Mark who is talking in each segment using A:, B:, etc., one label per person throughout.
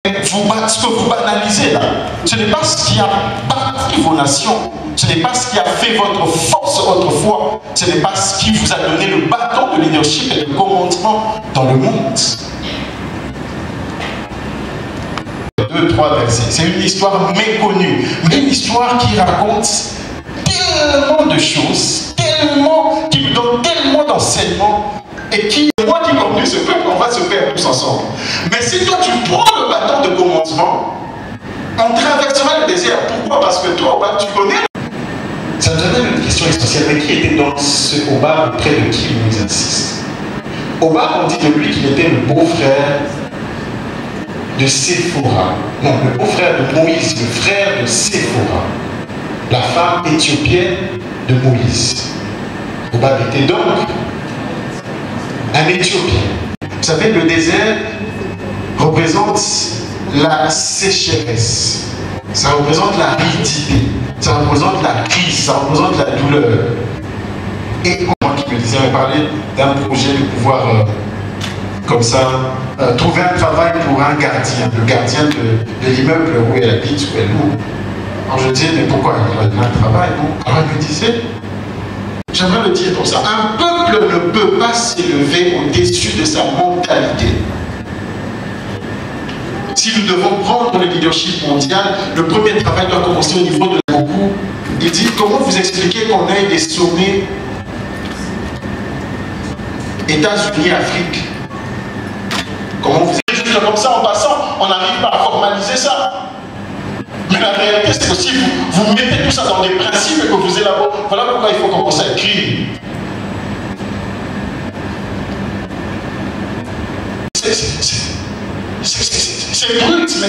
A: ce que vous banalisez là, ce n'est pas ce qui a bâti vos nations, ce n'est pas ce qui a fait votre force autrefois, ce n'est pas ce qui vous a donné le bâton de leadership et de commandement dans le monde. 2-3 versets, c'est une histoire méconnue, mais une histoire qui raconte tellement de choses, tellement, qui me donne tellement d'enseignements, et qui, moi qui conduis ce peuple, on va se faire tous ensemble. Mais si toi tu prends le bâton de commandement, on traversera le désert. Pourquoi? Parce que toi, tu connais. Ça me donnait une question essentielle. Mais qui était dans ce Obab auprès de qui nous insiste? Obab, on dit de lui qu'il était le beau-frère de Séphora. Non, le beau-frère de Moïse, le frère de Séphora, la femme éthiopienne de Moïse. Obab était donc un Éthiopien. Vous savez, le désert représente la sécheresse, ça représente la aridité, ça représente la crise, ça représente la douleur. Et moi qui me disais, on parlait d'un projet de pouvoir, comme ça, trouver un travail pour un gardien, le gardien de l'immeuble où elle habite, où elle loue. Alors je disais, mais pourquoi il a un travail? Alors elle me disait, j'aimerais le dire comme ça, un peuple ne peut pas s'élever au-dessus de sa mentalité. Si nous devons prendre le leadership mondial, le premier travail doit commencer au niveau de beaucoup. Il dit, comment vous expliquer qu'on ait des sommets États-Unis, Afrique? Comment vous expliquez juste comme ça en passant, on n'arrive pas à formaliser ça. Mais la réalité, c'est que si vous mettez tout ça dans des principes et que vous élaborez, voilà pourquoi il faut commencer à écrire. C'est brut, mais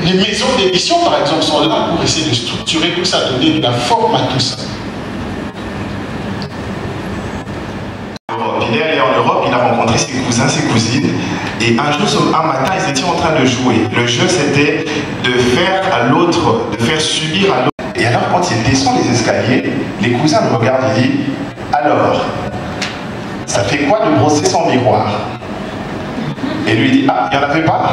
A: les maisons d'édition, par exemple, sont là pour essayer de structurer tout ça, donner de la forme à tout ça.
B: Il est allé en Europe, il a rencontré ses cousins, ses cousines, et un matin, ils étaient en train de jouer. Le jeu, c'était de faire à l'autre, de faire subir à l'autre. Et alors, quand il descend les escaliers, les cousins le regardent et disent, alors, ça fait quoi de brosser son miroir? Et lui dit, ah, il n'y en avait pas?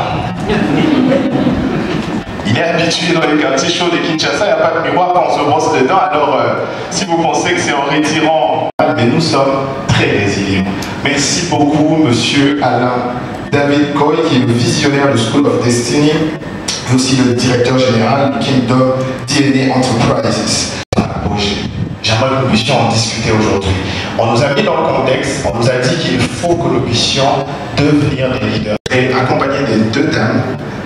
B: Il est habitué dans les quartiers chauds de Kinshasa, il n'y a pas de miroir quand on se brosse dedans, alors si vous pensez que c'est en retirant, mais nous sommes très résilients. Merci beaucoup, monsieur Alain David Coy, qui est le visionnaire de School of Destiny, et aussi le directeur général du Kingdom DNA Enterprises. J'aimerais que nous puissions en discuter aujourd'hui. On nous a mis dans le contexte, on nous a dit qu'il faut que nous puissions devenir des leaders. Et accompagné des deux dames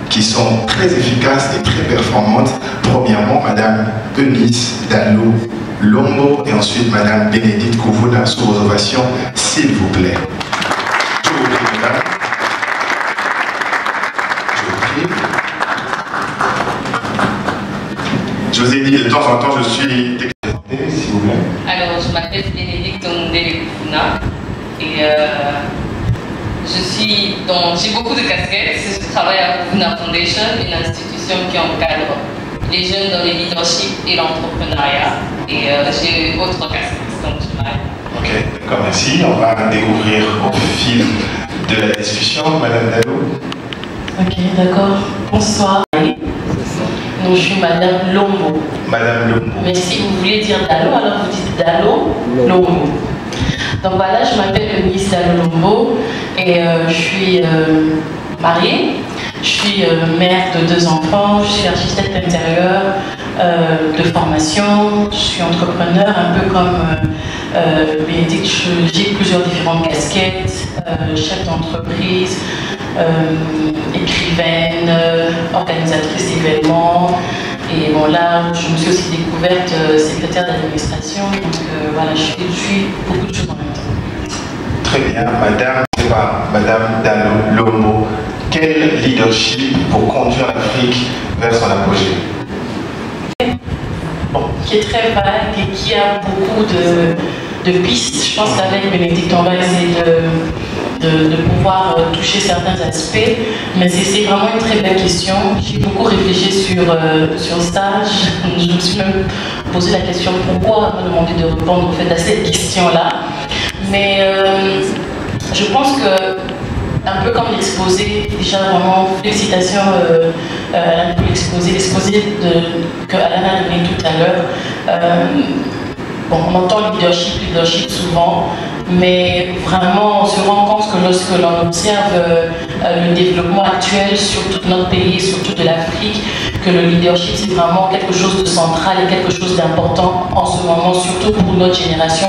B: qui sont très efficaces et très performantes. Premièrement, Madame Eunice Dalo Lombo et ensuite Madame Bénédicte Kouvouna, sous vos ovations, s'il vous plaît. Je vous prie, Madame. Je vous prie. Je vous ai dit de temps en temps, je suis... S'il vous plaît.
C: Alors, je m'appelle Bénédicte Kouvouna et j'ai beaucoup de casquettes. Je travaille à Kouvouna Foundation, une institution qui encadre les jeunes dans le leadership et l'entrepreneuriat. Et j'ai autre casquette, donc je travaille.
B: Ok, d'accord, merci. On va découvrir au fil de la discussion, Madame Dalo.
D: Ok, d'accord. Bonsoir. Donc, je suis Madame Lombo.
B: Madame Lombo.
D: Mais si vous voulez dire Dalo, alors vous dites Dalo Lombo. Donc voilà, je m'appelle Eunice Dalo Lombo et je suis mariée. Je suis mère de 2 enfants, je suis architecte intérieur de formation, je suis entrepreneur, un peu comme Bénédicte, j'ai plusieurs différentes casquettes, chef d'entreprise, écrivaine, organisatrice d'événements. Et bon là, je me suis aussi découverte secrétaire d'administration, donc voilà, je suis beaucoup de choses en même temps.
B: Très bien, Madame Dalo Lombo. Quel leadership pour conduire l'Afrique vers son apogée?
D: Qui est très vague et qui a beaucoup de pistes. Je pense qu'avec Bénédicte, on va essayer de pouvoir toucher certains aspects. Mais c'est vraiment une très belle question. J'ai beaucoup réfléchi sur ça. Je me suis même posé la question pourquoi me demander de répondre au fait à cette question-là. Mais je pense que un peu comme l'exposé, déjà vraiment félicitations pour l'exposé que Alain a donné tout à l'heure. Bon, on entend leadership souvent, mais vraiment on se rend compte que lorsque l'on observe le développement actuel sur tout notre pays, surtout de l'Afrique, que le leadership c'est vraiment quelque chose de central et quelque chose d'important en ce moment, surtout pour notre génération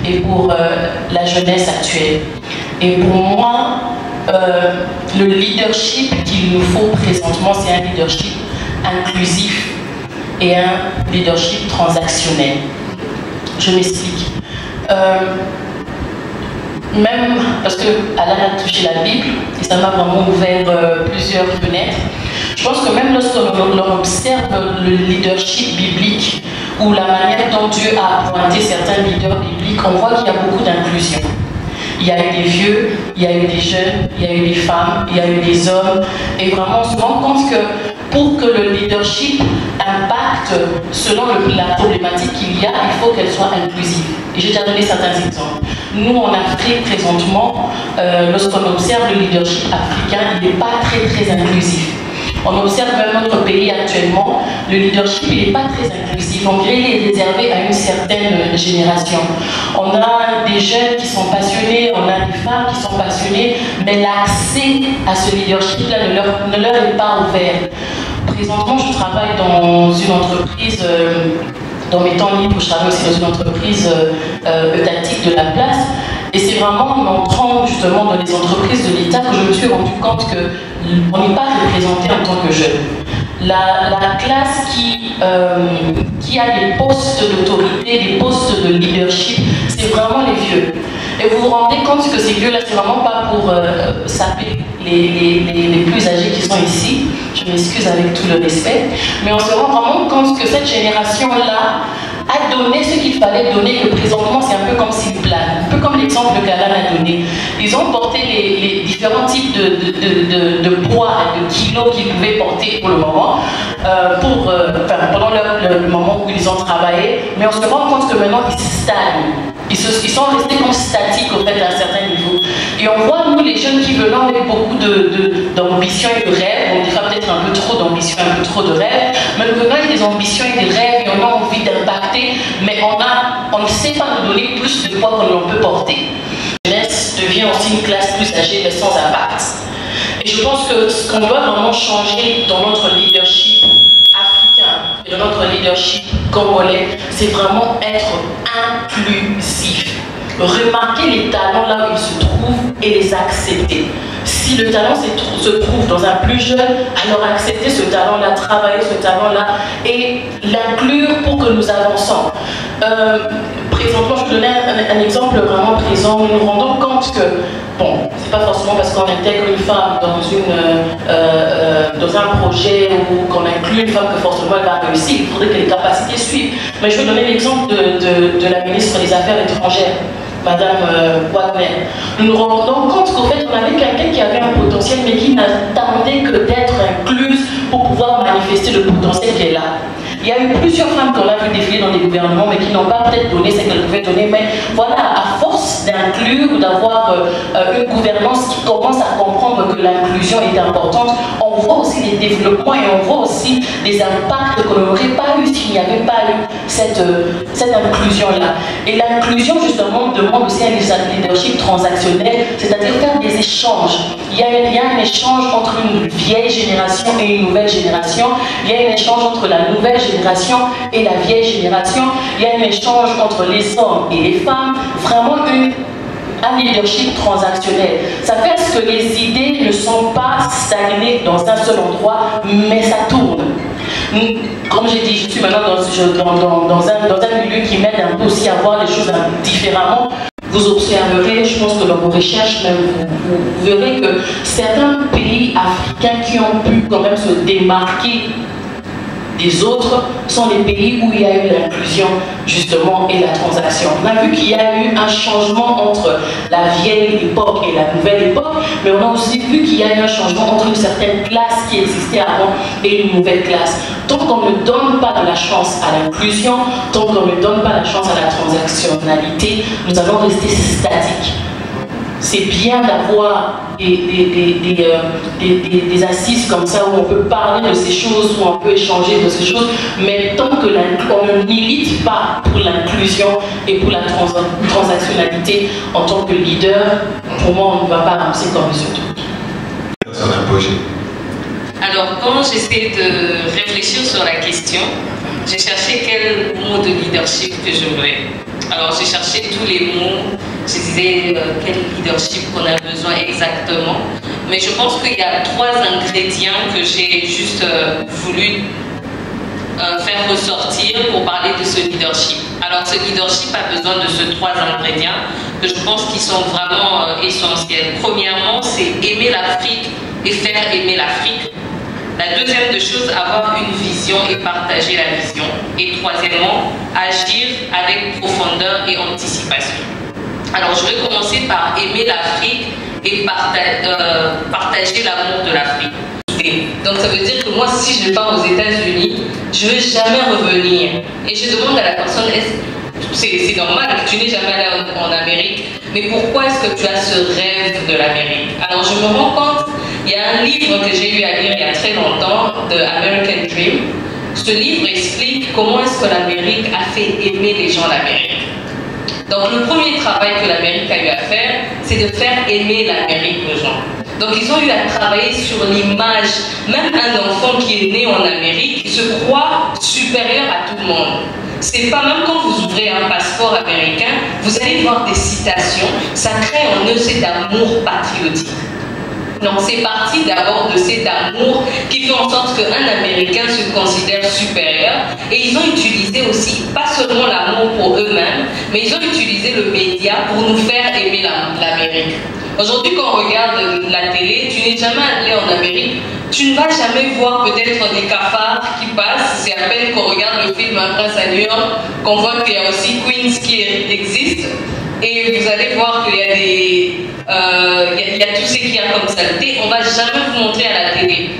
D: et pour la jeunesse actuelle. Et pour moi, le leadership qu'il nous faut présentement, c'est un leadership inclusif et un leadership transactionnel. Je m'explique. Même parce que Alain a touché la Bible et ça m'a vraiment ouvert plusieurs fenêtres. Je pense que même lorsqu'on observe le leadership biblique ou la manière dont Dieu a pointé certains leaders bibliques, on voit qu'il y a beaucoup d'inclusion. Il y a eu des vieux, il y a eu des jeunes, il y a eu des femmes, il y a eu des hommes. Et vraiment, on se rend compte que pour que le leadership impacte selon la problématique qu'il y a, il faut qu'elle soit inclusive. Et j'ai déjà donné certains exemples. Nous, en Afrique, présentement, lorsqu'on observe le leadership africain, il n'est pas très inclusif. On observe même notre pays actuellement, le leadership il n'est pas très inclusif. On dirait qu'il est réservé à une certaine génération. On a des jeunes qui sont passionnés, on a des femmes qui sont passionnées, mais l'accès à ce leadership-là ne leur est pas ouvert. Présentement, je travaille dans une entreprise, dans mes temps libres, je travaille aussi dans une entreprise étatique de la place. Et c'est vraiment en entrant justement dans les entreprises de l'État que je me suis rendu compte qu'on n'est pas représenté en tant que jeune. La classe qui a des postes d'autorité, des postes de leadership, c'est vraiment les vieux. Et vous vous rendez compte que ces vieux-là, c'est vraiment pas pour saper les plus âgés qui sont ici. Je m'excuse avec tout le respect. Mais on se rend vraiment compte que cette génération-là a donné ce qu'il fallait donner, que présentement c'est un peu comme s'ils planent, un peu comme l'exemple qu'Alain a donné. Ils ont porté les différents types de poids et de kilos qu'ils pouvaient porter pour le moment, pendant le moment où ils ont travaillé, mais on se rend compte que maintenant ils stagnent. Ils sont restés comme statiques au fait à un certain niveau. Et on voit, nous les jeunes qui venons avec beaucoup d'ambition et de rêves, on dira peut-être un peu trop d'ambition, un peu trop de rêves, mais nous venons avec des ambitions et des rêves et on a envie d'impacter, mais on ne sait pas nous donner plus de poids que l'on peut porter. La jeunesse devient aussi une classe plus âgée mais sans impact. Et je pense que ce qu'on doit vraiment changer dans notre leadership africain et dans notre leadership congolais, c'est vraiment être inclusif. Remarquer les talents là où ils se trouvent et les accepter. Si le talent se trouve dans un plus jeune, alors accepter ce talent-là, travailler ce talent-là et l'inclure pour que nous avançons. Présentement, je vous donne un exemple vraiment présent. Nous nous rendons compte que, bon, c'est pas forcément parce qu'on intègre une femme dans un projet ou qu'on inclut une femme que forcément elle va réussir. Il faudrait que les capacités suivent. Mais je vais donner l'exemple de la ministre des Affaires étrangères. Madame Wagner. Nous nous rendons compte qu'au fait, on avait quelqu'un qui avait un potentiel, mais qui n'attendait que d'être incluse pour pouvoir manifester le potentiel qu'elle a. Il y a eu plusieurs femmes qu'on a vu défiler dans des gouvernements, mais qui n'ont pas peut-être donné ce qu'elles pouvaient donner. Mais voilà, à force d'inclure ou d'avoir une gouvernance qui commence à comprendre que l'inclusion est importante, on voit aussi des développements et on voit aussi des impacts qu'on n'aurait pas eu s'il n'y avait pas eu cette inclusion-là. Et l'inclusion, justement, demande aussi un leadership transactionnel, c'est-à-dire faire des échanges. Il y a un échange entre une vieille génération et une nouvelle génération. Il y a un échange entre la nouvelle génération et la vieille génération. Il y a un échange entre les hommes et les femmes. Vraiment un leadership transactionnel. Ça fait à ce que les idées ne sont pas stagnées dans un seul endroit, mais ça tourne. Comme j'ai dit, je suis maintenant dans un milieu qui m'aide un peu aussi à voir les choses différemment. Vous observerez, je pense que dans vos recherches, même, vous verrez que certains pays africains qui ont pu quand même se démarquer des autres sont les pays où il y a eu l'inclusion justement et la transaction. On a vu qu'il y a eu un changement entre la vieille époque et la nouvelle époque, mais on a aussi vu qu'il y a eu un changement entre une certaine classe qui existait avant et une nouvelle classe. Tant qu'on ne donne pas de la chance à l'inclusion, tant qu'on ne donne pas la chance à la transactionnalité, nous allons rester statiques. c'est bien d'avoir des assises comme ça où on peut parler de ces choses, où on peut échanger de ces choses, mais tant que on ne milite pas pour l'inclusion et pour la transactionnalité en tant que leader, pour moi, on ne va pas avancer comme les autres.
C: Alors, quand j'essaie de réfléchir sur la question, j'ai cherché quel mot de leadership que je voulais. Alors, j'ai cherché tous les mots, je disais quel leadership qu'on a besoin exactement. Mais je pense qu'il y a 3 ingrédients que j'ai juste voulu faire ressortir pour parler de ce leadership. Alors, ce leadership a besoin de ces 3 ingrédients que je pense qu'ils sont vraiment essentiels. Premièrement, c'est aimer l'Afrique et faire aimer l'Afrique. La deuxième de chose, avoir une vision et partager la vision. Et troisièmement, agir avec profondeur et anticipation. Alors, je vais commencer par aimer l'Afrique et partager l'amour de l'Afrique. Donc, ça veut dire que moi, si je pars aux États-Unis, je ne vais jamais revenir. Et je demande à la personne, c'est normal que tu n'es jamais allé en Amérique, mais pourquoi est-ce que tu as ce rêve de l'Amérique? Alors, je me rends compte, il y a un livre que j'ai eu à lire il y a très longtemps, de American Dream. Ce livre explique comment est-ce que l'Amérique a fait aimer les gens l'Amérique. Donc, le premier travail que l'Amérique a eu à faire, c'est de faire aimer l'Amérique aux gens. Donc, ils ont eu à travailler sur l'image. Même un enfant qui est né en Amérique, il se croit supérieur à tout le monde. C'est pas même quand vous ouvrez un passeport américain, vous allez voir des citations, ça crée en eux cet amour patriotique. Donc c'est parti d'abord de cet amour qui fait en sorte qu'un Américain se considère supérieur. Et ils ont utilisé aussi, pas seulement l'amour pour eux-mêmes, mais ils ont utilisé le média pour nous faire aimer l'Amérique. Aujourd'hui, quand on regarde la télé, tu n'es jamais allé en Amérique, tu ne vas jamais voir peut-être des cafards qui passent. C'est à peine qu'on regarde le film Un prince à New York qu'on voit qu'il y a aussi Queens qui existe. Et vous allez voir qu'il y a il y a tout ce qu'il y a comme saleté. On ne va jamais vous montrer à la télé.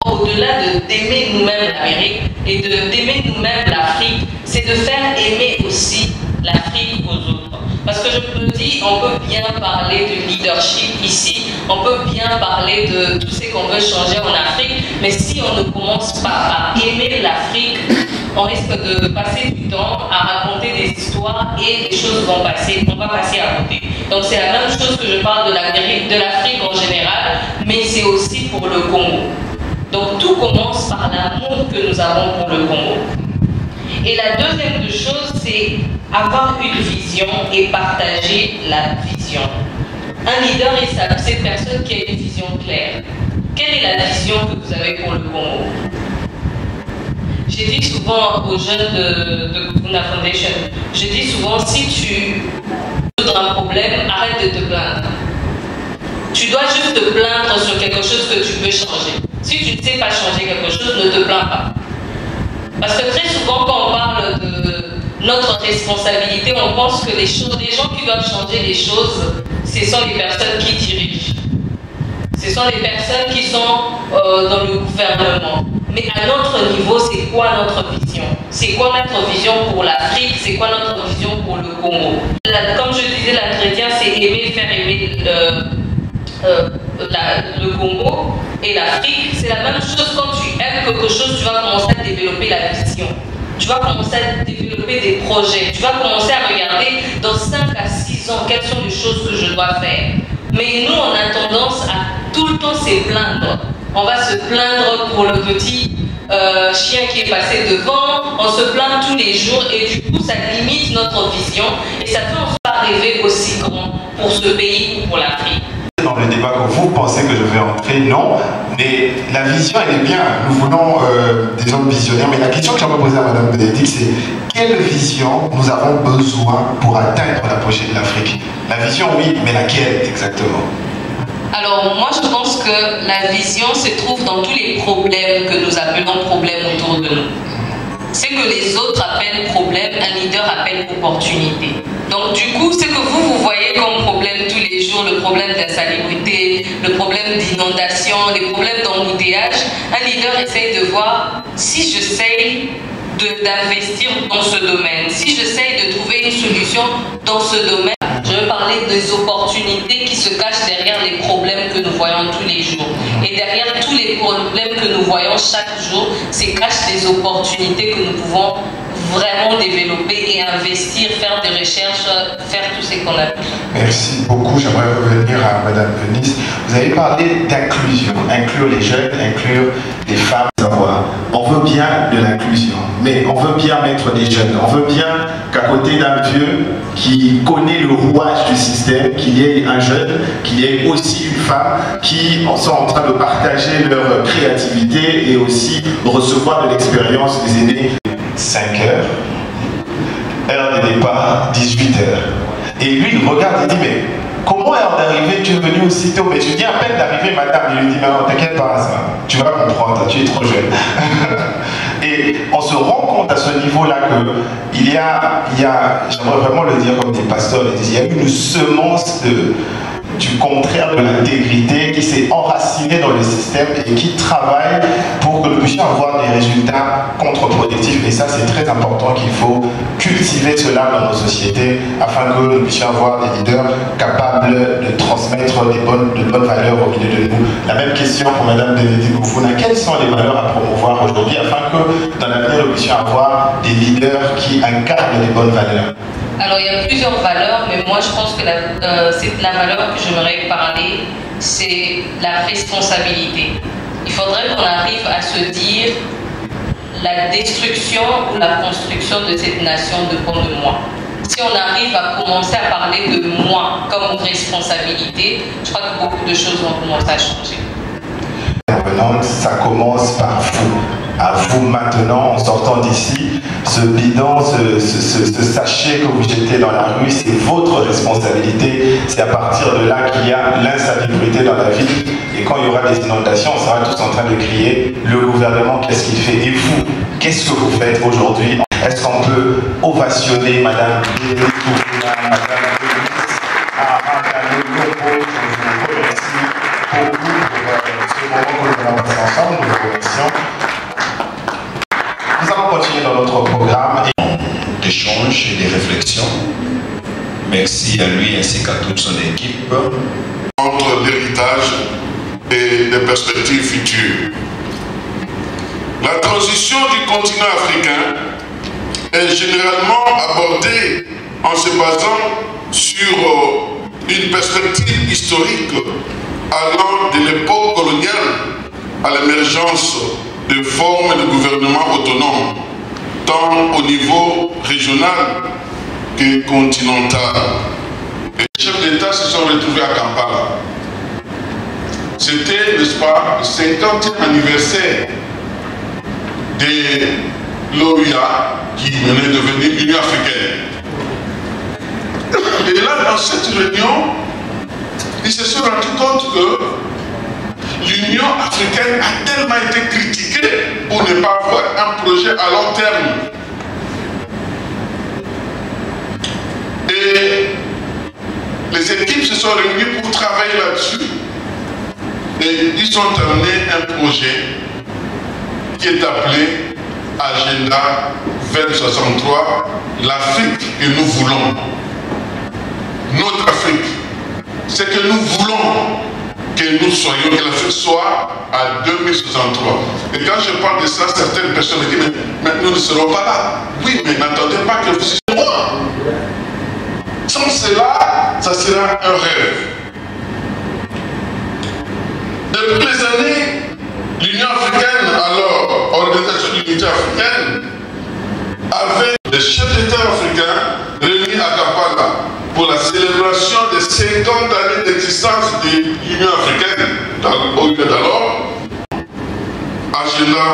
C: Au-delà d'aimer nous-mêmes l'Amérique et d'aimer nous-mêmes l'Afrique, c'est de faire aimer aussi l'Afrique aux autres. Parce que je me dis, on peut bien parler de leadership ici, on peut bien parler de tout ce qu'on veut changer en Afrique, mais si on ne commence pas à aimer l'Afrique, on risque de passer du temps à raconter des histoires et les choses vont passer, on va passer à côté. Donc c'est la même chose que je parle de l'Amérique, de l'Afrique en général, mais c'est aussi pour le Congo. Donc tout commence par l'amour que nous avons pour le Congo. Et la deuxième chose, c'est avoir une vision et partager la vision. Un leader est cette personne qui a une vision claire. Quelle est la vision que vous avez pour le Congo? J'ai dit souvent aux jeunes de Kupuna Foundation, je dis souvent, si tu as un problème, arrête de te plaindre. Tu dois juste te plaindre sur quelque chose que tu peux changer. Si tu ne sais pas changer quelque chose, ne te plains pas. Parce que très souvent, quand on parle de notre responsabilité, on pense que les gens qui doivent changer les choses, ce sont les personnes qui dirigent. Ce sont les personnes qui sont dans le gouvernement. Mais à notre niveau, c'est quoi notre vision? C'est quoi notre vision pour l'Afrique? C'est quoi notre vision pour le Congo? Comme je disais, l'ingrédient, c'est faire aimer le Congo et l'Afrique. C'est la même chose. Quand tu aimes quelque chose, tu vas commencer à développer la vision. Tu vas commencer à développer des projets. Tu vas commencer à regarder dans 5 à 6 ans quelles sont les choses que je dois faire. Mais nous, on a tendance à tout le temps se plaindre. On va se plaindre pour le petit chien qui est passé devant. On se plaint tous les jours et du coup, ça limite notre vision. Et ça peut en faire rêver aussi grand pour ce pays ou pour l'Afrique.
B: Dans le débat que vous pensez que je vais entrer, non. Mais la vision, elle est bien. Nous voulons des hommes visionnaires. Mais la question que j'aimerais poser à Mme Bénédicte, c'est quelle vision nous avons besoin pour atteindre la prochaine de l'Afrique? La vision, oui, mais laquelle exactement?
C: Alors, moi, je pense que la vision se trouve dans tous les problèmes que nous appelons problèmes autour de nous. Ce que les autres appellent problème, un leader appelle opportunité. Donc du coup, ce que vous voyez comme problème tous les jours, le problème d'insalubrité, le problème d'inondation, les problèmes d'embouteillage, un leader essaye de voir si j'essaye d'investir dans ce domaine, si j'essaye de trouver une solution dans ce domaine. Je parler des opportunités qui se cachent derrière les problèmes que nous voyons tous les jours. Et derrière tous les problèmes que nous voyons chaque jour, se cachent des opportunités que nous pouvons vraiment développer et investir, faire des recherches, faire tout ce qu'on a besoin.
B: Merci beaucoup. J'aimerais revenir à Madame Venise. Vous avez parlé d'inclusion, inclure les jeunes, inclure les femmes. On veut bien de l'inclusion, mais on veut bien mettre des jeunes. On veut bien qu'à côté d'un vieux qui connaît le rouage du système, qu'il y ait un jeune, qu'il y ait aussi une femme qui sont en train de partager leur créativité et aussi recevoir de l'expérience des aînés. 5 heures, heure de départ, 18 heures. Et lui, il regarde et dit, mais comment heure d'arrivée, tu es venu aussitôt? Mais tu viens à peine d'arriver, madame. Il lui dit, mais non, t'inquiète pas, ça. Tu vas comprendre, tu es trop jeune. Et on se rend compte à ce niveau-là qu'il y a j'aimerais vraiment le dire comme des pasteurs, il y a une semence du contraire de l'intégrité qui s'est enracinée dans le système et qui travaille pour que nous puissions avoir des résultats contre-productifs. Et ça, c'est très important qu'il faut cultiver cela dans nos sociétés afin que nous puissions avoir des leaders capables de transmettre de bonnes valeurs au milieu de nous. La même question pour Mme Bénédicte Goufouna. Quelles sont les valeurs à promouvoir aujourd'hui afin que dans l'avenir, nous puissions avoir des leaders qui incarnent les bonnes valeurs?
C: Alors, il y a plusieurs valeurs, mais moi, je pense que la valeur que j'aimerais parler, c'est la responsabilité. Il faudrait qu'on arrive à se dire la destruction ou la construction de cette nation dépend de moi. Si on arrive à commencer à parler de moi comme responsabilité, je crois que beaucoup de choses vont commencer à changer.
B: Ça commence par vous. À vous maintenant, en sortant d'ici, ce bidon, ce sachet que vous jetez dans la rue, c'est votre responsabilité. C'est à partir de là qu'il y a l'insalubrité dans la ville. Et quand il y aura des inondations, on sera tous en train de crier, le gouvernement, qu'est-ce qu'il fait? Et vous, qu'est-ce que vous faites aujourd'hui? Est-ce qu'on peut ovationner Madame Bénédicte Goufouna, Madame Venise, je vous remercie beaucoup pour ce moment que nous allons passer ensemble. Nous vous remercions. Nous allons continuer dans notre programme.
E: D'échanges et de réflexions. Merci à lui ainsi qu'à toute son équipe.
F: Entre l'héritage et les perspectives futures. La transition du continent africain est généralement abordée en se basant sur une perspective historique allant de l'époque coloniale à l'émergence de formes de gouvernement autonome, tant au niveau régional que continental. Les chefs d'État se sont retrouvés à Kampala. C'était, n'est-ce pas, le 50e anniversaire de l'OUA qui venait de devenir Union africaine. Et là, dans cette réunion, ils se sont rendus compte que l'Union africaine a tellement été critiquée pour ne pas avoir un projet à long terme. Et les équipes se sont réunies pour travailler là-dessus. Et ils ont amené un projet qui est appelé Agenda 2063, l'Afrique que nous voulons. Notre Afrique. C'est que nous voulons que nous soyons, que l'Afrique soit à 2063. Et quand je parle de ça, certaines personnes me disent, mais nous ne serons pas là. Oui, mais n'attendez pas que vous soyez moi. Sans cela, ça sera un rêve. Depuis les années, l'Union africaine, alors Organisation de l'Unité africaine, avait des chefs d'État africains réunis à Kampala pour la célébration des 50 années d'existence de l'Union africaine au lieu d'alors, Agenda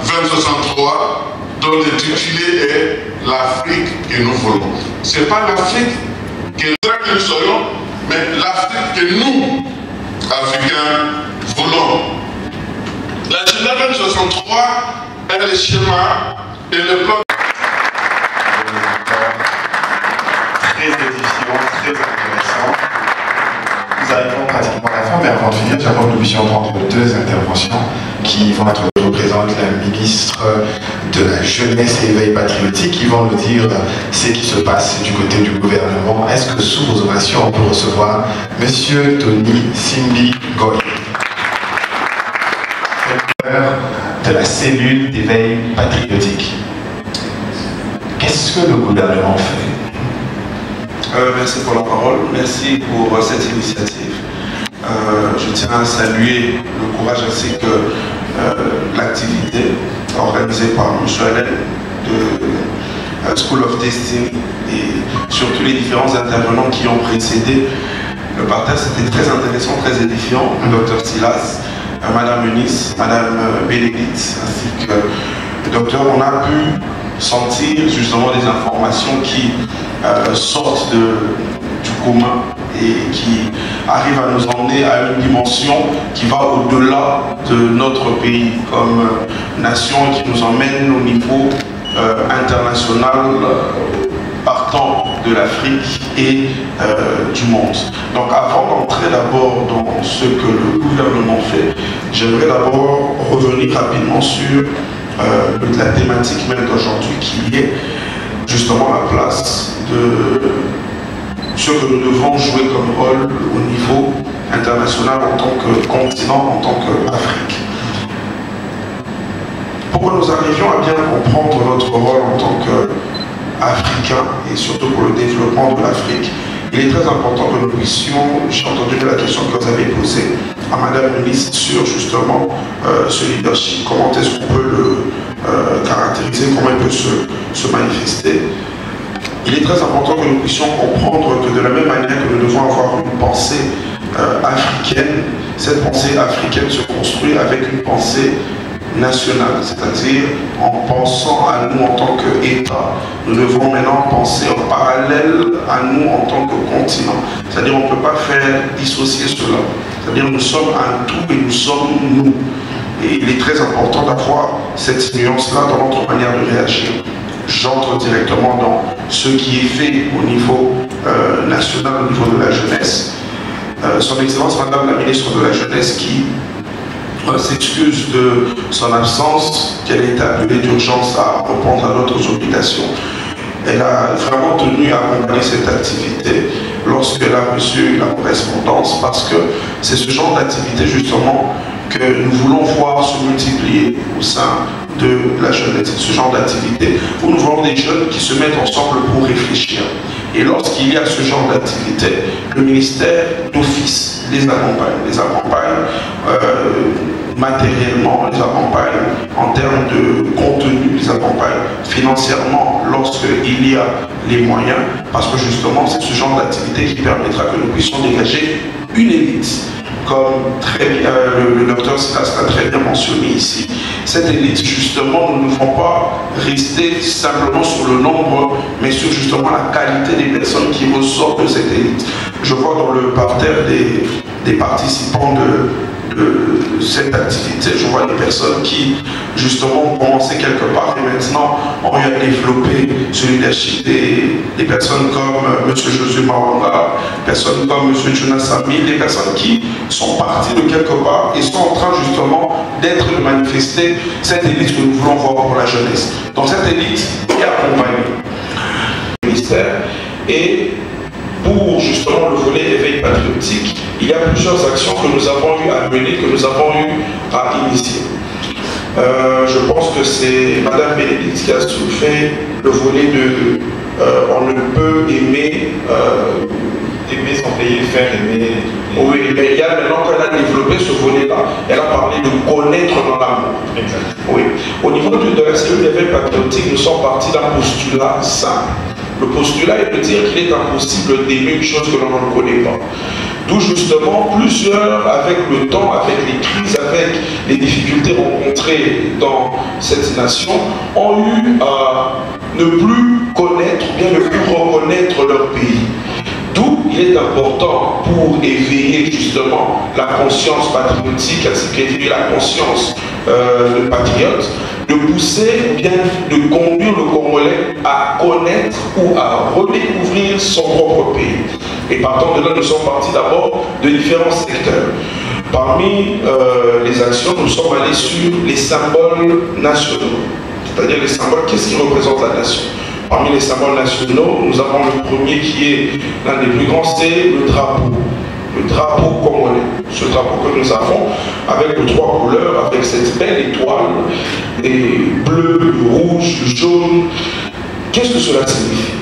F: 2063, dont l'intitulé est l'Afrique que nous voulons. Ce n'est pas l'Afrique que nous soyons, mais l'Afrique que nous, Africains, voulons. L'Agenda 2063 est le schéma et le plan.
B: Très édifiant, très intéressant. Nous arrivons pratiquement à la fin, mais avant de finir, j'aimerais que nous puissions prendre deux interventions qui vont être représentées.
A: représente la ministre de la Jeunesse et Éveil Patriotique, qui vont nous dire ce qui se passe du côté du gouvernement. Est-ce que sous vos ovations, on peut recevoir Monsieur Tony Simbi Goy, de la cellule d'éveil patriotique. Qu'est-ce que le gouvernement fait?
G: Merci pour la parole, merci pour cette initiative. Je tiens à saluer le courage ainsi que l'activité organisée par M. Allen de School of Destiny et surtout les différents intervenants qui ont précédé le partage. C'était très intéressant, très édifiant. Le docteur Silas, Madame Eunice, Madame Bénédicte ainsi que le docteur. On a pu sentir justement des informations qui sortent du commun et qui arrivent à nous emmener à une dimension qui va au-delà de notre pays comme nation et qui nous emmène au niveau international partant de l'Afrique et du monde. Donc avant d'entrer d'abord dans ce que le gouvernement fait, j'aimerais d'abord revenir rapidement sur la thématique même d'aujourd'hui qui est justement la place de ce que nous devons jouer comme rôle au niveau international en tant que continent, en tant qu'Afrique. Pour que nous arrivions à bien comprendre notre rôle en tant qu'Africains et surtout pour le développement de l'Afrique, il est très important que nous puissions, j'ai entendu la question que vous avez posée à Madame la ministre sur justement ce leadership, comment est-ce qu'on peut le caractériser, comment il peut se manifester. Il est très important que nous puissions comprendre que de la même manière que nous devons avoir une pensée africaine, cette pensée africaine se construit avec une pensée nationale, c'est-à-dire en pensant à nous en tant qu'État. Nous devons maintenant penser en parallèle à nous en tant que continent. C'est-à-dire on ne peut pas faire dissocier cela. C'est-à-dire nous sommes un tout et nous sommes nous. Et il est très important d'avoir cette nuance-là dans notre manière de réagir. J'entre directement dans ce qui est fait au niveau national, au niveau de la jeunesse. Son Excellence Madame la Ministre de la Jeunesse qui s'excuse de son absence, qu'elle est appelée d'urgence à répondre à d'autres obligations. Elle a vraiment tenu à accompagner cette activité lorsqu'elle a reçu la correspondance parce que c'est ce genre d'activité justement que nous voulons voir se multiplier au sein de la jeunesse. C'est ce genre d'activité où nous voulons des jeunes qui se mettent ensemble pour réfléchir. Et lorsqu'il y a ce genre d'activité, le ministère d'office les accompagne matériellement, les accompagne en termes de contenu, les accompagne financièrement lorsqu'il y a les moyens, parce que justement c'est ce genre d'activité qui permettra que nous puissions dégager une élite. Comme très bien, le docteur Silas l'a très bien mentionné ici, cette élite, justement, nous ne devons pas rester simplement sur le nombre, mais sur justement la qualité des personnes qui ressortent de cette élite. Je vois dans le parterre des participants de cette activité, je vois des personnes qui, justement, ont commencé quelque part et maintenant ont eu à développer ce leadership des personnes comme M. Josué Mawanga, personnes comme M. Jonas Ami, des personnes qui sont parties de quelque part et sont en train justement de manifester cette élite que nous voulons voir pour la jeunesse. Donc cette élite est accompagnée du ministère et pour justement le volet éveil patriotique, il y a plusieurs actions que nous avons eu à mener, que nous avons eu à initier. Je pense que c'est Madame Bénédicte qui a souffert le volet de on ne peut aimer sans payer, faire aimer. Oui, mais il y a maintenant qu'elle a développé ce volet-là, elle a parlé de connaître dans l'amour. Oui. Au niveau de la cellule d'éveil patriotique, nous sommes partis d'un postulat simple. Le postulat est de dire qu'il est impossible d'aimer une chose que l'on ne connaît pas. D'où justement plusieurs, avec le temps, avec les crises, avec les difficultés rencontrées dans cette nation, ont eu à ne plus connaître, bien ne plus reconnaître leur pays. D'où il est important pour éveiller justement la conscience patriotique ainsi qu'éveiller la conscience de patriote, de pousser, bien de conduire le Congolais à connaître ou à redécouvrir son propre pays. Et partant de là, nous sommes partis d'abord de différents secteurs. Parmi les actions, nous sommes allés sur les symboles nationaux. C'est-à-dire les symboles, qu'est-ce qui représente la nation? Parmi les symboles nationaux, nous avons le premier qui est l'un des plus grands, c'est le drapeau. Le drapeau congolais. Ce drapeau que nous avons avec les 3 couleurs, avec cette belle étoile, et bleu, le rouge, le jaune. Qu'est-ce que cela signifie?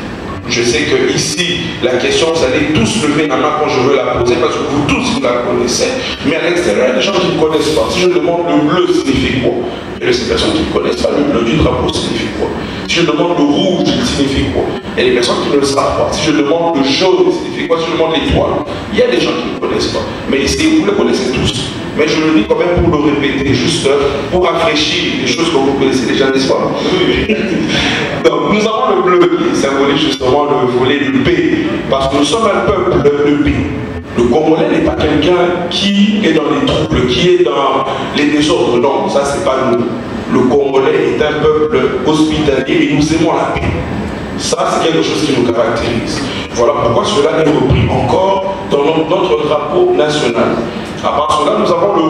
G: Je sais que ici, la question, vous allez tous lever la main quand je veux la poser, parce que vous tous, vous la connaissez. Mais à l'extérieur, il y a des gens qui ne connaissent pas. Si je demande le bleu signifie quoi? Et ces personnes qui ne connaissent pas le bleu du drapeau signifie quoi? Si je demande le rouge, il signifie quoi? Et les personnes qui ne le savent pas. Si je demande le jaune, il signifie quoi? Si je demande l'étoile, il y a des gens qui ne connaissent pas. Mais ici, vous les connaissez tous. Mais je le dis quand même pour le répéter, juste pour rafraîchir des choses que vous connaissez déjà, n'est-ce pas? Donc, nous avons le bleu qui symbolise justement le volet de paix. Parce que nous sommes un peuple de paix. Le Congolais n'est pas quelqu'un qui est dans les troubles, qui est dans les désordres. Non, ça, c'est pas nous. Le Congolais est un peuple hospitalier et nous aimons la paix. Ça, c'est quelque chose qui nous caractérise. Voilà pourquoi cela est repris encore dans notre drapeau national. À part cela, nous avons le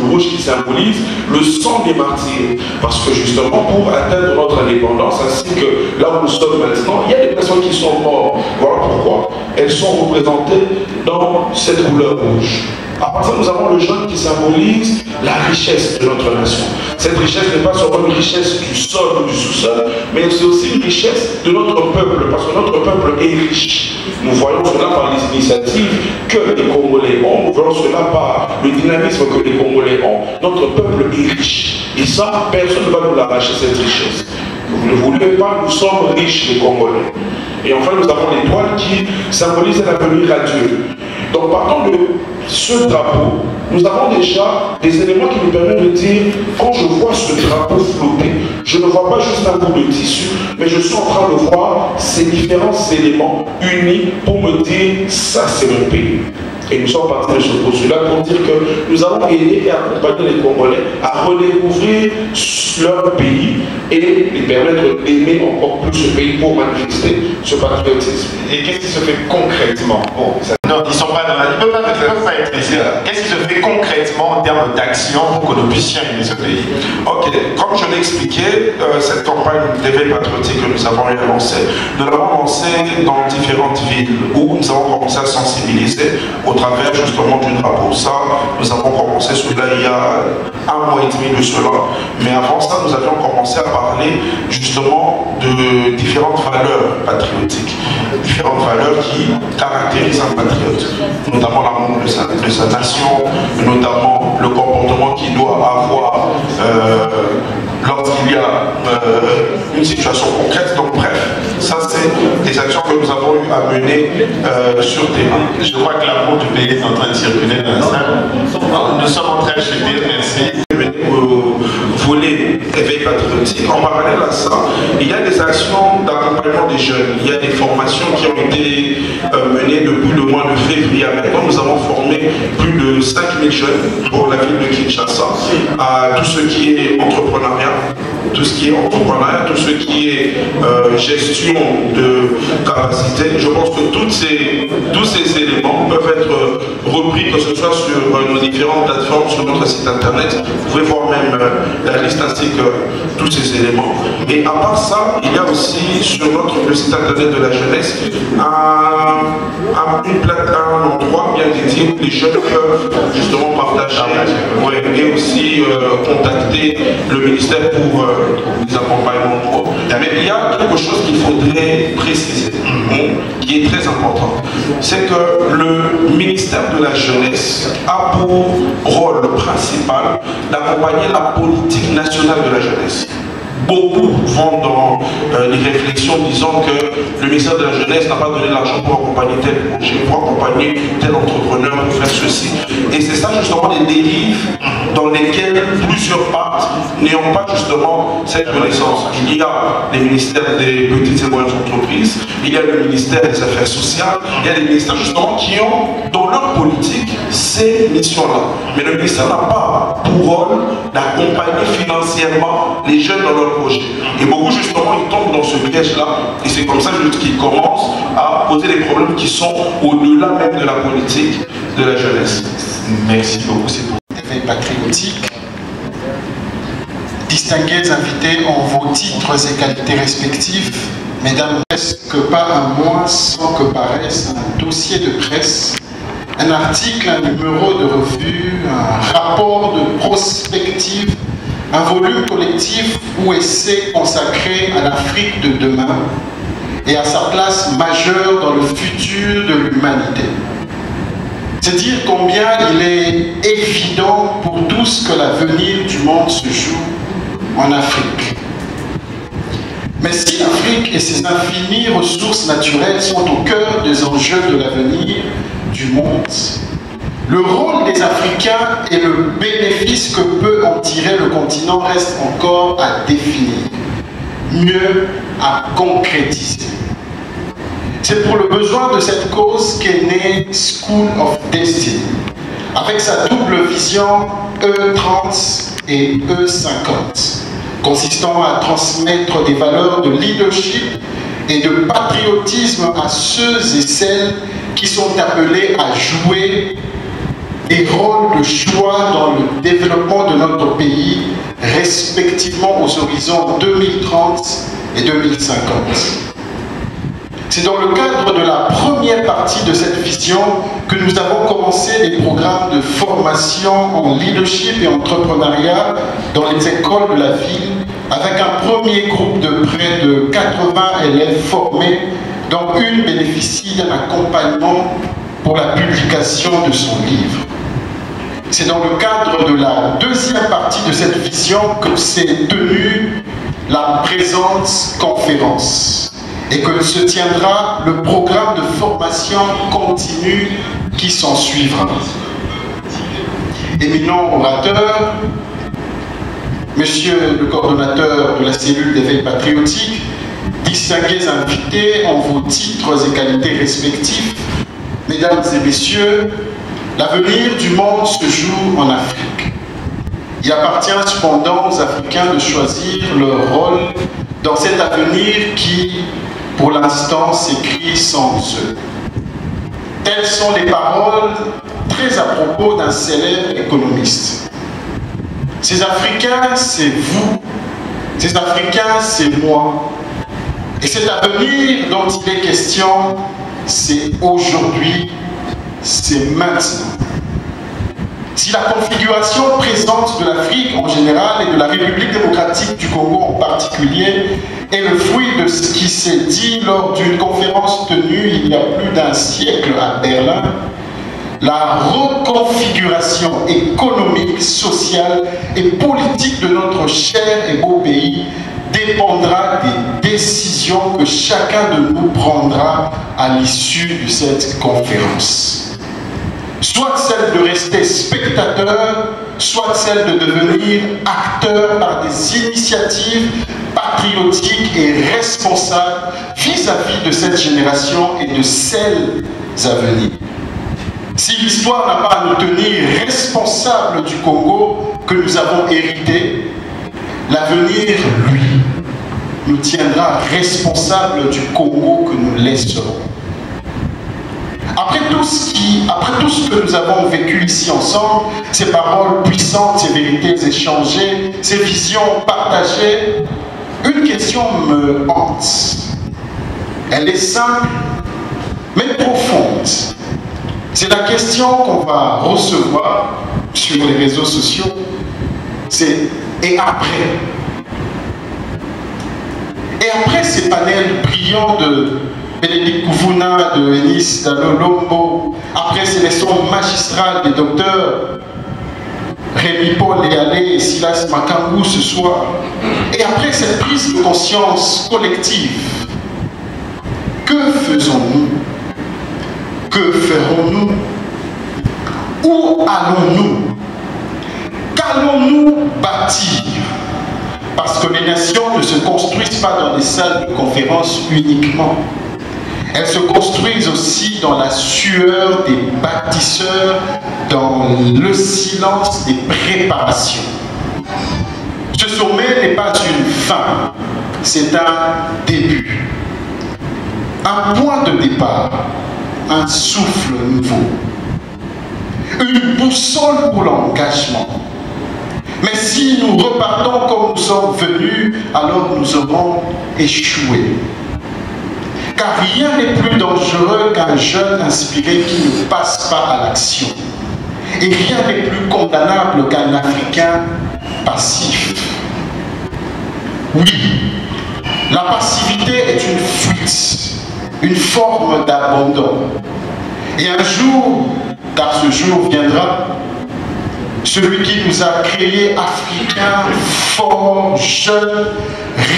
G: rouge qui symbolise le sang des martyrs. Parce que justement, pour atteindre notre indépendance, ainsi que là où nous sommes maintenant, il y a des personnes qui sont mortes. Voilà pourquoi elles sont représentées dans cette couleur rouge. À part ça, nous avons le jaune qui symbolise la richesse de notre nation. Cette richesse n'est pas seulement une richesse du sol ou du sous-sol, mais c'est aussi une richesse de notre peuple, parce que notre peuple est riche. Nous voyons cela par les initiatives que les Congolais ont, nous voyons cela par le dynamisme que les Congolais ont. Notre peuple est riche. Et ça, personne ne va nous l'arracher, cette richesse. Vous ne voulez pas, nous sommes riches, les Congolais. Et enfin, nous avons l'étoile qui symbolise l'avenir radieux. Donc, partant de ce drapeau, nous avons déjà des éléments qui nous permettent de dire, quand je vois ce drapeau flotter, je ne vois pas juste un bout de tissu, mais je suis en train de voir ces différents éléments unis pour me dire, ça c'est mon pays. Et nous sommes partis de ce postulat pour dire que nous allons aider et accompagner les Congolais à redécouvrir leur pays et les permettre d'aimer encore plus ce pays pour manifester ce patriotisme.
B: Et qu'est-ce qui se fait concrètement? Bon, ça, non, ils ne sont pas dans la... Ils ne peuvent pas être ici. Qu'est-ce qui se fait concrètement en termes d'action pour que nous puissions aimer ce pays?
G: Ok, comme je l'ai expliqué, cette campagne d'éveil patriotique que nous avons lancée, nous l'avons lancée dans différentes villes où nous avons commencé à sensibiliser au travers justement du drapeau. Ça, nous avons commencé cela il y a 1 mois et demi de cela. Mais avant ça, nous avions commencé à parler justement de différentes valeurs patriotiques. Différentes valeurs qui caractérisent un patriote. Notamment l'amour de sa nation, notamment le comportement qu'il doit avoir lorsqu'il y a une situation concrète. Donc bref, ça c'est des actions que nous avons eu à mener sur terrain.
B: Je crois que l'amour du pays est en train de circuler dans la salle. Nous sommes en train de chuter, merci.
G: Volet éveil patriotique. En parallèle à ça, il y a des actions d'accompagnement des jeunes. Il y a des formations qui ont été menées depuis le mois de février. Maintenant, nous avons formé plus de 5000 jeunes pour la ville de Kinshasa à tout ce qui est entrepreneuriat, tout ce qui est gestion de capacité. Je pense que tous ces éléments peuvent être repris, que ce soit sur nos différentes plateformes, sur notre site internet. Vous pouvez voir même la liste ainsi que tous ces éléments. Et à part ça, il y a aussi sur le site internet de la jeunesse un endroit bien dédié où les jeunes peuvent justement partager et aussi contacter le ministère pour les accompagnements. Mais il y a quelque chose qu'il faudrait préciser, qui est très important. C'est que le ministère de la jeunesse a pour rôle principal d'accompagner la politique nationale de la jeunesse. Beaucoup vont dans les réflexions disant que le ministère de la Jeunesse n'a pas donné l'argent pour accompagner tel projet, pour accompagner tel entrepreneur pour faire ceci. Et c'est ça justement des dérives dans lesquelles plusieurs parts n'ayant pas justement cette connaissance. Il y a les ministères des petites et moyennes entreprises, il y a le ministère des Affaires sociales, il y a des ministères justement qui ont dans leur politique ces missions-là. Mais le ministère n'a pas pour rôle d'accompagner financièrement les jeunes dans leur projet. Et beaucoup justement ils tombent dans ce piège-là et c'est comme ça qu'ils commencent à poser des problèmes qui sont au-delà même de la politique de la jeunesse.
B: Merci beaucoup, c'est pour
A: éveil patriotique. Distingués invités en vos titres et qualités respectifs, mesdames, presque pas un mois sans que paraisse un dossier de presse, un article, un numéro de revue, un rapport de prospective, un volume collectif ou essai consacré à l'Afrique de demain et à sa place majeure dans le futur de l'humanité. C'est dire combien il est évident pour tous que l'avenir du monde se joue en Afrique. Mais si l'Afrique et ses infinies ressources naturelles sont au cœur des enjeux de l'avenir du monde, le rôle des Africains et le bénéfice que peut en tirer le continent reste encore à définir, mieux à concrétiser. C'est pour le besoin de cette cause qu'est née School of Destiny, avec sa double vision E30 et E50, consistant à transmettre des valeurs de leadership et de patriotisme à ceux et celles qui sont appelés à jouer des rôles de choix dans le développement de notre pays, respectivement aux horizons 2030 et 2050. C'est dans le cadre de la première partie de cette vision que nous avons commencé les programmes de formation en leadership et entrepreneuriat dans les écoles de la ville, avec un premier groupe de près de 80 élèves formés, dont une bénéficie d'un accompagnement pour la publication de son livre. C'est dans le cadre de la deuxième partie de cette vision que s'est tenue la présente conférence et que se tiendra le programme de formation continue qui s'en suivra. Éminent orateur, Monsieur le coordonnateur de la cellule d'éveil patriotique, distingués invités en vos titres et qualités respectifs, mesdames et messieurs, l'avenir du monde se joue en Afrique. Il appartient cependant aux Africains de choisir leur rôle dans cet avenir qui, pour l'instant, s'écrit sans eux. Telles sont les paroles très à propos d'un célèbre économiste. Ces Africains, c'est vous. Ces Africains, c'est moi. Et cet avenir dont il est question, c'est aujourd'hui, c'est maintenant. Si la configuration présente de l'Afrique en général et de la République démocratique du Congo en particulier est le fruit de ce qui s'est dit lors d'une conférence tenue il y a plus d'un siècle à Berlin, la reconfiguration économique, sociale et politique de notre cher et beau pays dépendra des décisions que chacun de nous prendra à l'issue de cette conférence. Soit celle de rester spectateur, soit celle de devenir acteur par des initiatives patriotiques et responsables vis-à-vis de cette génération et de celles à venir. Si l'histoire n'a pas à nous tenir responsables du Congo que nous avons hérité, l'avenir, lui, nous tiendra responsables du Congo que nous laisserons. Après tout ce que nous avons vécu ici ensemble, ces paroles puissantes, ces vérités échangées, ces visions partagées, une question me hante. Elle est simple, mais profonde. C'est la question qu'on va recevoir sur les réseaux sociaux. C'est « et après ?» Et après ces panels brillants de Bénédicte Kouvouna, de Enis Dalolombo, après ces leçons magistrales des docteurs Rémi Paul Léalé et Silas Makangou ce soir, et après cette prise de conscience collective, que faisons-nous? Que ferons-nous? Où allons-nous? Qu'allons-nous bâtir? Parce que les nations ne se construisent pas dans des salles de conférence uniquement. Elles se construisent aussi dans la sueur des bâtisseurs, dans le silence des préparations. Ce sommet n'est pas une fin, c'est un début. Un point de départ, un souffle nouveau. une boussole pour l'engagement. Mais si nous repartons comme nous sommes venus, alors nous aurons échoué. Car rien n'est plus dangereux qu'un jeune inspiré qui ne passe pas à l'action. Et rien n'est plus condamnable qu'un Africain passif. Oui, la passivité est une fuite, une forme d'abandon. Et un jour, car ce jour viendra, celui qui nous a créés africains, forts, jeunes,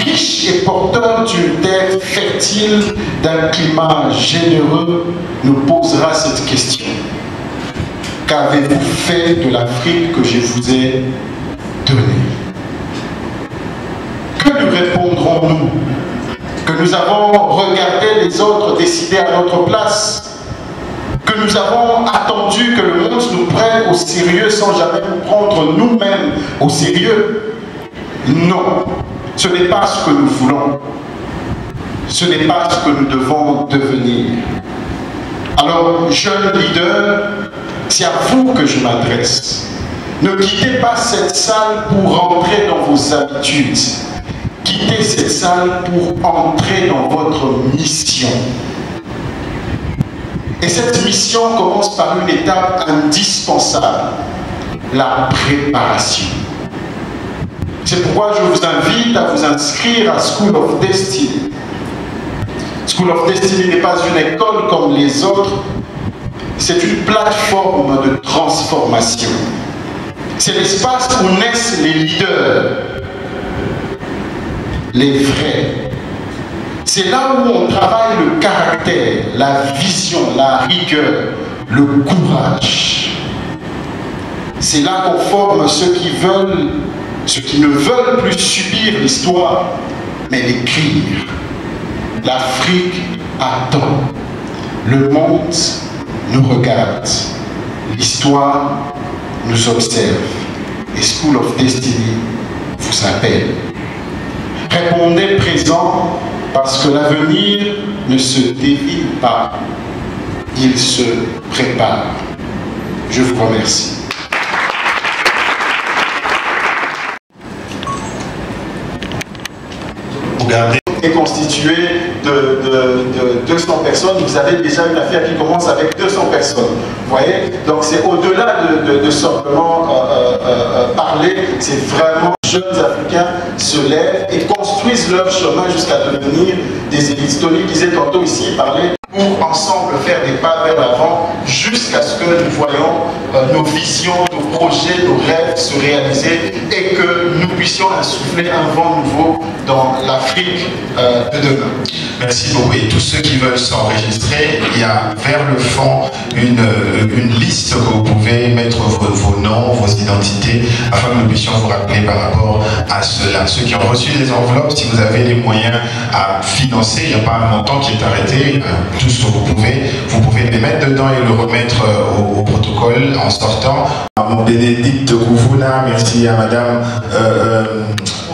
A: riches et porteurs d'une terre fertile, d'un climat généreux, nous posera cette question. Qu'avez-vous fait de l'Afrique que je vous ai donnée? Que nous répondrons-nous? Que nous avons regardé les autres décider à notre place? Que nous avons attendu que le monde nous prenne au sérieux sans jamais nous prendre nous-mêmes au sérieux? Non, ce n'est pas ce que nous voulons. Ce n'est pas ce que nous devons devenir. Alors, jeunes leaders, c'est à vous que je m'adresse. Ne quittez pas cette salle pour rentrer dans vos habitudes. Quittez cette salle pour entrer dans votre mission. Et cette mission commence par une étape indispensable, la préparation. C'est pourquoi je vous invite à vous inscrire à School of Destiny. School of Destiny n'est pas une école comme les autres, c'est une plateforme de transformation. C'est l'espace où naissent les leaders, les vrais. C'est là où on travaille le caractère, la vision, la rigueur, le courage. C'est là qu'on forme ceux qui ne veulent plus subir l'histoire, mais l'écrire. L'Afrique attend. Le monde nous regarde. L'histoire nous observe. Et School of Destiny vous appelle. Répondez présent, parce que l'avenir ne se devine pas, il se prépare. Je vous remercie.
B: Regardez.
A: Est constitué de 200 personnes. Vous avez déjà une affaire qui commence avec 200 personnes. Vous voyez? Donc c'est au-delà de simplement parler, c'est vraiment jeunes Africains se lèvent et construisent leur chemin jusqu'à devenir des élites. Tony disait tantôt ici, il parlait pour ensemble faire des pas vers l'avant jusqu'à ce que nous voyons nos visions, nos projets, nos rêves se réaliser et que nous puissions insuffler un vent nouveau dans l'Afrique de demain.
E: Merci beaucoup. Et tous ceux qui veulent s'enregistrer, il y a vers le fond une liste que vous pouvez mettre vos noms, vos identités, afin que nous puissions vous rappeler par rapport à ceux-là. Ceux qui ont reçu des enveloppes, si vous avez les moyens à financer, il n'y a pas un montant qui est arrêté, tout ce que vous pouvez les mettre dedans et le remettre au protocole en sortant. Mon Bénédicte Kouvouna, merci à Madame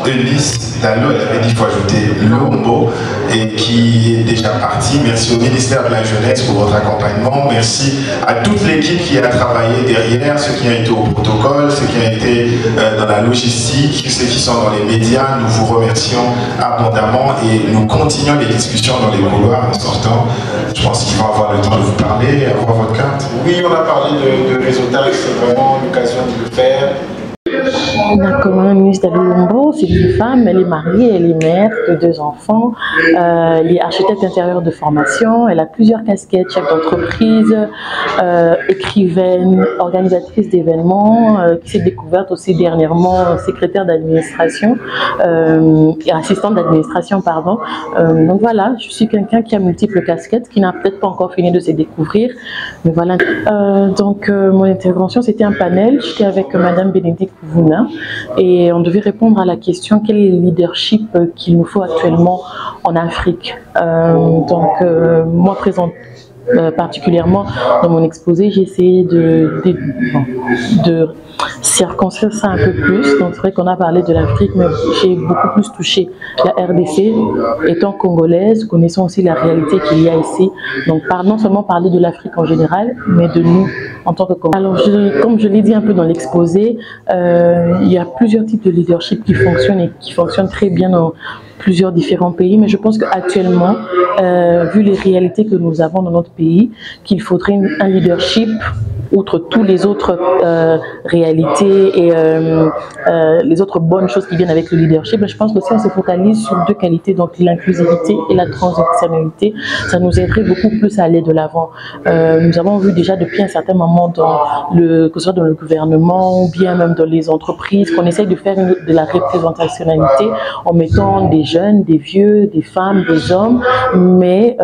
E: Eunice Dallot, elle avait dit qu'il faut ajouter Lombo, et qui est déjà partie. Merci au ministère de la Jeunesse pour votre accompagnement. Merci à toute l'équipe qui a travaillé derrière, ceux qui ont été au protocole, ceux qui ont été dans la logistique, ceux qui sont dans les médias. Nous vous remercions abondamment et nous continuons les discussions dans les couloirs en sortant. Je pense qu'ils vont avoir le temps de vous parler, avoir votre carte.
A: Oui, on a parlé de réseautage, c'est vraiment l'occasion de le faire.
D: Comme ministre Lombo, c'est une femme, elle est mariée, elle est mère de 2 enfants, elle est architecte intérieure de formation, elle a plusieurs casquettes, chef d'entreprise, écrivaine, organisatrice d'événements, qui s'est découverte aussi dernièrement secrétaire d'administration, et assistante d'administration, pardon. Donc voilà, je suis quelqu'un qui a multiples casquettes, qui n'a peut-être pas encore fini de se découvrir, mais voilà. Donc mon intervention, c'était un panel, j'étais avec Madame Bénédicte Kouvouna, et on devait répondre à la question quel est le leadership qu'il nous faut actuellement en Afrique. Moi présente particulièrement dans mon exposé, j'ai essayé de circonscrire ça un peu plus. Donc c'est vrai qu'on a parlé de l'Afrique, mais j'ai beaucoup plus touché la RDC. Étant congolaise, connaissons aussi la réalité qu'il y a ici. Donc non seulement parler de l'Afrique en général, mais de nous en tant que Alors, comme je l'ai dit un peu dans l'exposé, il y a plusieurs types de leadership qui fonctionnent et qui fonctionnent très bien dans plusieurs différents pays, mais je pense qu'actuellement, vu les réalités que nous avons dans notre pays, qu'il faudrait un leadership outre tous les autres réalités et les autres bonnes choses qui viennent avec le leadership. Je pense que si on se focalise sur deux qualités, donc l'inclusivité et la transactionnalité, ça nous aiderait beaucoup plus à aller de l'avant. Nous avons vu déjà depuis un certain moment, que ce soit dans le gouvernement ou bien même dans les entreprises, qu'on essaye de faire de la représentationnalité en mettant des jeunes, des vieux, des femmes, des hommes. Mais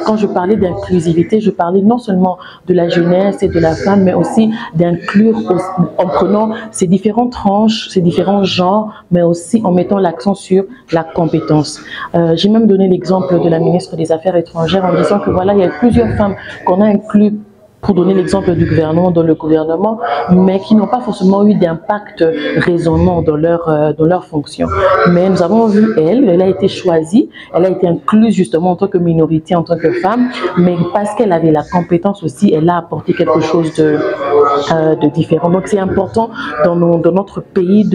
D: quand je parlais d'inclusivité, je parlais non seulement de la jeunesse et de la femme, mais aussi d'inclure en prenant ces différentes tranches, ces différents genres, mais aussi en mettant l'accent sur la compétence. J'ai même donné l'exemple de la ministre des Affaires étrangères en disant que voilà, il y a plusieurs femmes qu'on a inclus, pour donner l'exemple du gouvernement, dans le gouvernement, mais qui n'ont pas forcément eu d'impact résonnant dans leur fonction. Mais nous avons vu elle a été choisie, elle a été incluse justement en tant que minorité, en tant que femme, mais parce qu'elle avait la compétence aussi, elle a apporté quelque chose de différent. Donc c'est important dans notre pays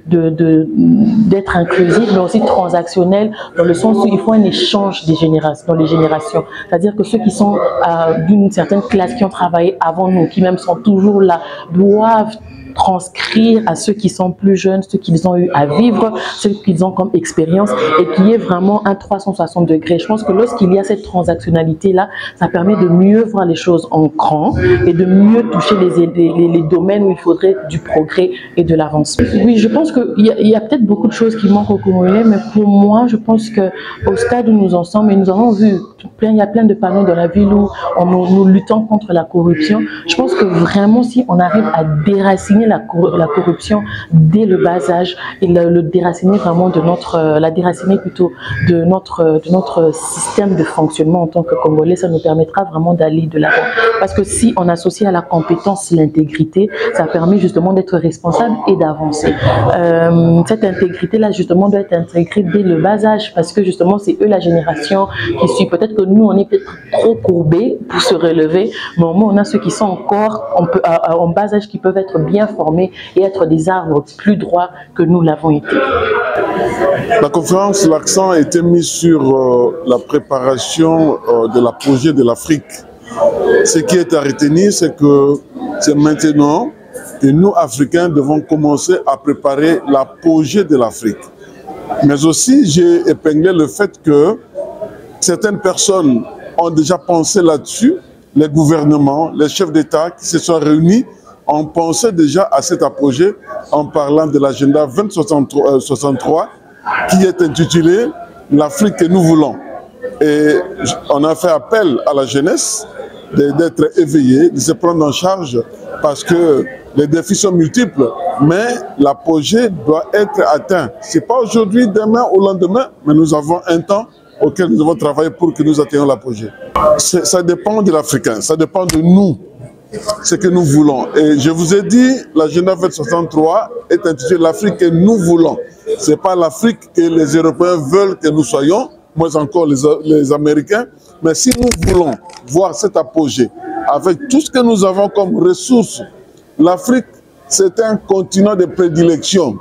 D: d'être inclusif, mais aussi transactionnel, dans le sens où il faut un échange dans les générations. C'est-à-dire que ceux qui sont d'une certaine classe, qui ont travaillé avant nous, qui même sont toujours là, doivent transcrire à ceux qui sont plus jeunes, ceux qu'ils ont eu à vivre, ceux qu'ils ont comme expérience, et qui est vraiment un 360 degrés. Je pense que lorsqu'il y a cette transactionnalité-là, ça permet de mieux voir les choses en grand et de mieux toucher les domaines où il faudrait du progrès et de l'avancement. Oui, je pense qu'il y a peut-être beaucoup de choses qui manquent au Congolais, mais pour moi, je pense qu'au stade où nous en sommes, et nous avons vu, il y a plein de panneaux dans la ville où nous luttons contre la corruption. Je pense que vraiment, si on arrive à déraciner la corruption dès le bas âge et le déraciner vraiment de notre système de fonctionnement en tant que Congolais, ça nous permettra vraiment d'aller de l'avant. Parce que si on associe à la compétence l'intégrité, ça permet justement d'être responsable et d'avancer. Cette intégrité-là, justement, doit être intégrée dès le bas âge, parce que justement, c'est eux la génération qui suit. Peut-être que nous, on est peut-être trop courbés pour se relever, mais au moins, on a ceux qui sont encore en bas âge, qui peuvent être bien formés et être des arbres plus droits que nous l'avons été.
H: La conférence, l'accent a été mis sur la préparation de la projet de l'Afrique. Ce qui est à retenir, c'est que c'est maintenant que nous, Africains, devons commencer à préparer la projet de l'Afrique. Mais aussi, j'ai épinglé le fait que certaines personnes ont déjà pensé là-dessus, les gouvernements, les chefs d'État qui se sont réunis, on pensait déjà à cet projet en parlant de l'agenda 2063 qui est intitulé « L'Afrique que nous voulons ». Et on a fait appel à la jeunesse d'être éveillée, de se prendre en charge parce que les défis sont multiples, mais le projet doit être atteint. Ce n'est pas aujourd'hui, demain ou lendemain, mais nous avons un temps auquel nous devons travailler pour que nous atteignions le projet. Ça dépend de l'Africain, ça dépend de nous. Ce que nous voulons. Et je vous ai dit, l'agenda 2063 est intitulé l'Afrique que nous voulons. Ce n'est pas l'Afrique que les Européens veulent que nous soyons, moins encore les Américains. Mais si nous voulons voir cet apogée avec tout ce que nous avons comme ressources, l'Afrique, c'est un continent de prédilection.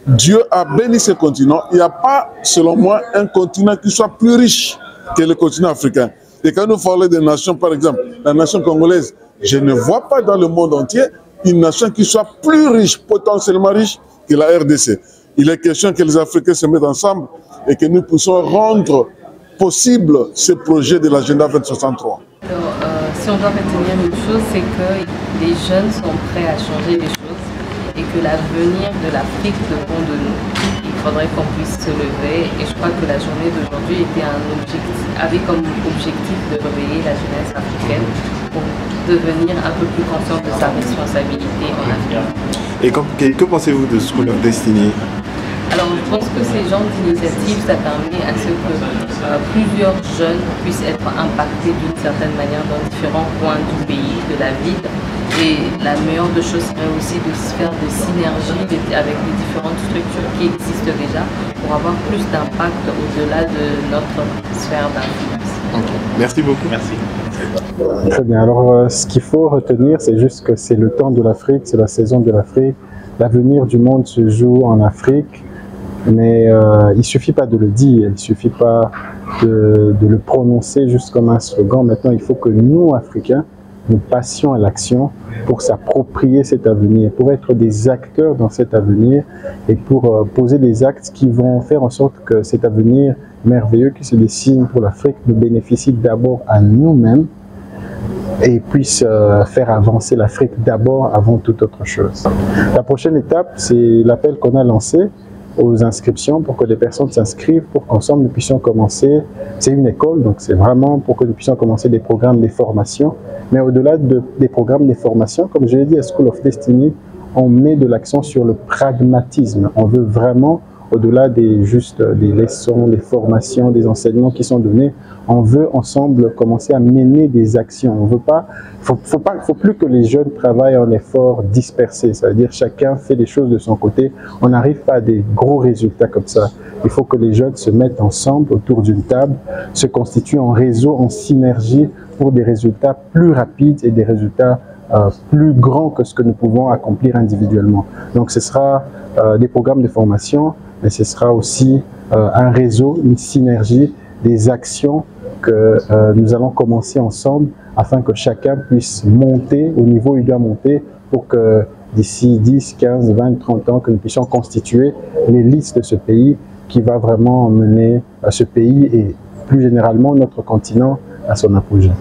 H: Dieu a béni ce continent. Il n'y a pas, selon moi, un continent qui soit plus riche que le continent africain. Et quand nous parlons des nations, par exemple, la nation congolaise, je ne vois pas dans le monde entier une nation qui soit plus riche, potentiellement riche que la RDC. Il est question que les Africains se mettent ensemble et que nous puissions rendre possible ce projet de l'agenda 2063.
I: Alors, si on doit retenir une chose, c'est que les jeunes sont prêts à changer les choses et que l'avenir de l'Afrique dépend de nous. Il faudrait qu'on puisse se lever et je crois que la journée d'aujourd'hui avait comme objectif de réveiller la jeunesse africaine pour devenir un peu plus consciente de sa responsabilité en Afrique.
J: Et que pensez-vous de School of Destiny?
I: Alors je pense que ces genres d'initiatives, ça permet à ce que plusieurs jeunes puissent être impactés d'une certaine manière dans différents coins du pays, de la ville. Et la meilleure des choses serait aussi de se faire des synergies avec les différentes structures qui existent déjà pour avoir plus d'impact au-delà de notre sphère d'influence.
J: Merci beaucoup.
B: Merci.
K: Très bien. Alors, ce qu'il faut retenir, c'est juste que c'est le temps de l'Afrique, c'est la saison de l'Afrique. L'avenir du monde se joue en Afrique, mais il ne suffit pas de le dire, il ne suffit pas de le prononcer juste comme un slogan. Maintenant, il faut que nous, Africains, nous passions à l'action pour s'approprier cet avenir, pour être des acteurs dans cet avenir et pour poser des actes qui vont faire en sorte que cet avenir merveilleux qui se dessine pour l'Afrique nous bénéficie d'abord à nous-mêmes et puisse faire avancer l'Afrique d'abord avant toute autre chose. La prochaine étape, c'est l'appel qu'on a lancé aux inscriptions pour que les personnes s'inscrivent pour qu'ensemble nous puissions commencer. C'est une école, donc c'est vraiment pour que nous puissions commencer des programmes de formation. Mais au-delà des programmes de formation, comme je l'ai dit à School of Destiny, on met de l'accent sur le pragmatisme. On veut vraiment, au-delà des leçons, des formations, des enseignements qui sont donnés, on veut ensemble commencer à mener des actions. On veut pas, faut plus que les jeunes travaillent en effort dispersé, c'est-à-dire chacun fait des choses de son côté. On n'arrive pas à des gros résultats comme ça. Il faut que les jeunes se mettent ensemble autour d'une table, se constituent en réseau, en synergie pour des résultats plus rapides et des résultats plus grands que ce que nous pouvons accomplir individuellement. Donc ce sera des programmes de formation, mais ce sera aussi un réseau, une synergie, des actions que nous allons commencer ensemble afin que chacun puisse monter au niveau où il doit monter pour que d'ici 10, 15, 20, 30 ans, que nous puissions constituer l'élite de ce pays qui va vraiment mener ce pays et plus généralement notre continent à son apogée.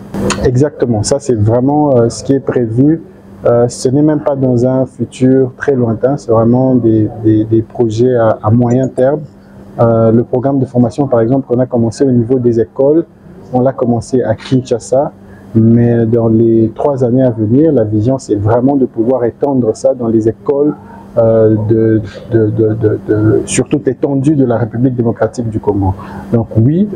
K: Exactement, ça c'est vraiment ce qui est prévu. Ce n'est même pas dans un futur très lointain, c'est vraiment des projets à moyen terme. Le programme de formation, par exemple, qu'on a commencé au niveau des écoles, on l'a commencé à Kinshasa, mais dans les 3 années à venir, la vision, c'est vraiment de pouvoir étendre ça dans les écoles sur toute l'étendue de la République démocratique du Congo. Donc oui,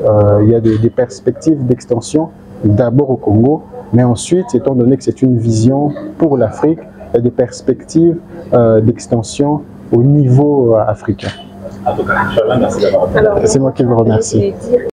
K: il y a des perspectives d'extension, d'abord au Congo, mais ensuite, étant donné que c'est une vision pour l'Afrique, il y a des perspectives d'extension au niveau africain.
L: En tout cas, Inch'Allah, merci d'avoir.
K: C'est moi qui vous remercie.